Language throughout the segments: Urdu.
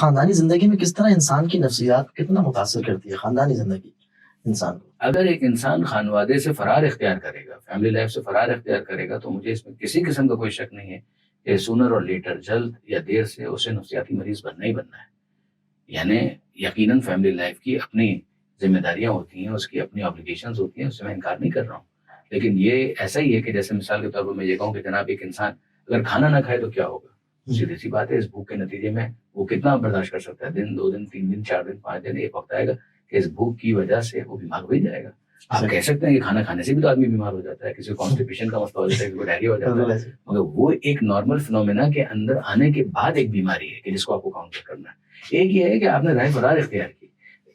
خاندانی زندگی میں کس طرح انسان کی نفسیات کتنا متاثر کرتی ہے خاندانی زندگی انسان کو؟ اگر ایک انسان خانوادے سے فرار اختیار کرے گا، فیملی لائف سے فرار اختیار کرے گا، تو مجھے اس میں کسی قسم کا کوئی شک نہیں ہے کہ سونر اور لیٹر، جلد یا دیر سے، اسے نفسیاتی مریض بننا ہی بننا ہے. یعنی یقیناً فیملی لائف کی اپنی ذمہ داریاں ہوتی ہیں، اس کی اپنی آبلیگیشنز ہوتی ہیں، اس سے میں انکار نہیں کر رہا ہوں. لیکن یہ ایسا ہی ہے کہ جیسے مثال کے طور پر میں یہ کہوں کہ جناب ایک انسان اگر کھانا نہ کھائے تو کیا ہوگا؟ سیدھی سی بات ہے، اس بھوک کے نتیجے میں وہ کتنا برداشت کر سکتا ہے؟ دن، 2 دن، 3 دن، 4 دن، 5 دن، ایک وقت آئے گا کہ اس بھوک کی وجہ سے وہ بیمار ہو ہی جائے گا. آپ کہہ سکتے ہیں کہ کھانا کھانے سے بھی تو آدمی بیمار ہو جاتا ہے، کسی کو کانسٹیپیشن کا مسئلہ ہو جاتا ہے، کسی کو ڈائریا ہو جاتا ہے، مگر وہ ایک نارمل فنومینا کے اندر آنے کے بعد ایک بیماری ہے کہ جس کو آپ کو کاؤنٹر کرنا ہے. ایک یہ ہے کہ آپ نے راہ فرار اختیار کی.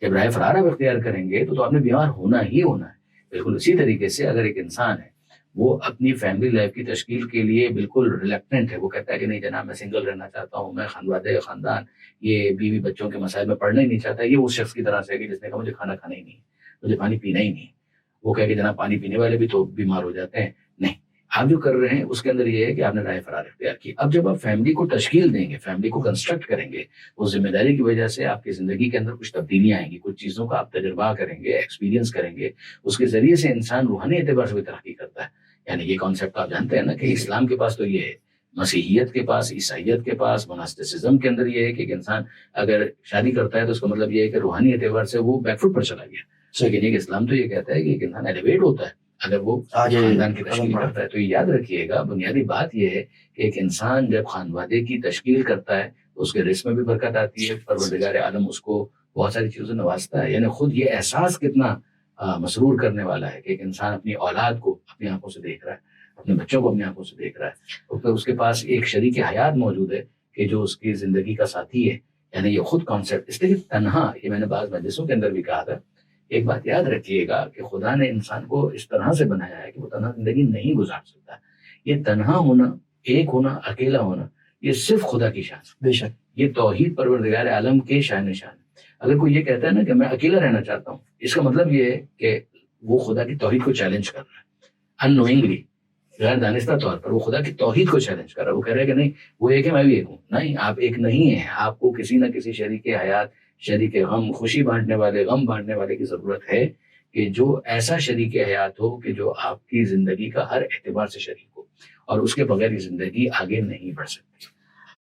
جب راہ فرار آپ اختیار کریں گے تو آپ نے بیمار ہونا ہی ہونا ہے. بالکل اسی طریقے سے اگر ایک انسان ہے وہ اپنی فیملی لائف کی تشکیل کے لیے بالکل ریلیکٹنٹ ہے، وہ کہتا ہے کہ نہیں جناب میں سنگل رہنا چاہتا ہوں، میں خاندان، یہ بیوی بچوں کے مسائل میں پڑھنا ہی نہیں چاہتا، یہ اس شخص کی طرح سے ہے کہ جس نے کہا مجھے کھانا کھانا ہی نہیں، مجھے پانی پینا ہی نہیں. وہ کہے کہ جناب پانی پینے والے بھی تو بیمار ہو جاتے ہیں. نہیں، آپ جو کر رہے ہیں اس کے اندر یہ ہے کہ آپ نے رائے فرار اختیار کی. اب جب آپ فیملی کو تشکیل دیں گے، فیملی کو کنسٹرکٹ کریں گے، اس ذمہ داری کی وجہ سے آپ کی زندگی کے اندر کچھ تبدیلیاں آئیں گی، کچھ چیزوں کا آپ تجربہ کریں گے، ایکسپیرینس کریں گے. اس کے ذریعے سے انسان روحانی اعتبار سے بھی ترقی کرتا ہے. یعنی یہ کانسیپٹ آپ جانتے ہیں نا کہ اسلام کے پاس تو یہ ہے، مسیحیت کے پاس، عیسائیت کے پاس، مناسٹسزم کے اندر یہ ہے کہ ایک انسان اگر شادی کرتا ہے تو اس کا مطلب یہ ہے کہ روحانی اعتبار سے وہ بیک فٹ پر چلا گیا. لیکن ایک اسلام تو یہ کہتا ہے کہ ایک انسان ایلیویٹ ہوتا ہے اگر وہ خاندان کی تشکیل کرتا ہے. تو یاد رکھیے گا بنیادی بات یہ ہے کہ ایک انسان جب خانوادے کی تشکیل کرتا ہے تو اس کے رزق میں بھی برکت آتی ہے، پروردگار عالم اس کو بہت ساری چیزوں سے نوازتا ہے. یعنی خود یہ احساس کتنا مسرور کرنے والا ہے کہ ایک انسان اپنی اولاد کو اپنی آنکھوں سے دیکھ رہا ہے، اپنے بچوں کو اپنی آنکھوں سے دیکھ رہا ہے، پھر اس کے پاس ایک شریک حیات موجود ہے کہ جو اس کی زندگی کا ساتھی ہے. یعنی یہ خود کانسیپٹ، اس لیے تنہا، یہ میں نے بعض مجلسوں کے اندر بھی کہا تھا، ایک بات یاد رکھیے گا کہ خدا نے انسان کو اس طرح سے بنایا ہے کہ وہ تنہا زندگی نہیں گزار سکتا. یہ تنہا ہونا، ایک ہونا، اکیلا ہونا، یہ صرف خدا کی شان ہے. بے شک یہ توحید پروردگار عالم کے شان نشان ہے. اگر کوئی یہ کہتا ہے نا کہ میں اکیلا رہنا چاہتا ہوں، اس کا مطلب یہ ہے کہ وہ خدا کی توحید کو چیلنج کر رہا ہے، اننوئنگلی، غیر دانستہ طور پر وہ خدا کی توحید کو چیلنج کر رہا ہے. وہ کہہ رہا ہے کہ نہیں وہ ایک ہے میں بھی ایک ہوں. نہیں، آپ ایک نہیں ہیں، آپ کو کسی نہ کسی شریک حیات، شریک غم، خوشی بانٹنے والے، غم بانٹنے والے کی ضرورت ہے کہ جو ایسا شریک حیات ہو کہ جو آپ کی زندگی کا ہر اعتبار سے شریک ہو، اور اس کے بغیر یہ زندگی آگے نہیں بڑھ سکتی.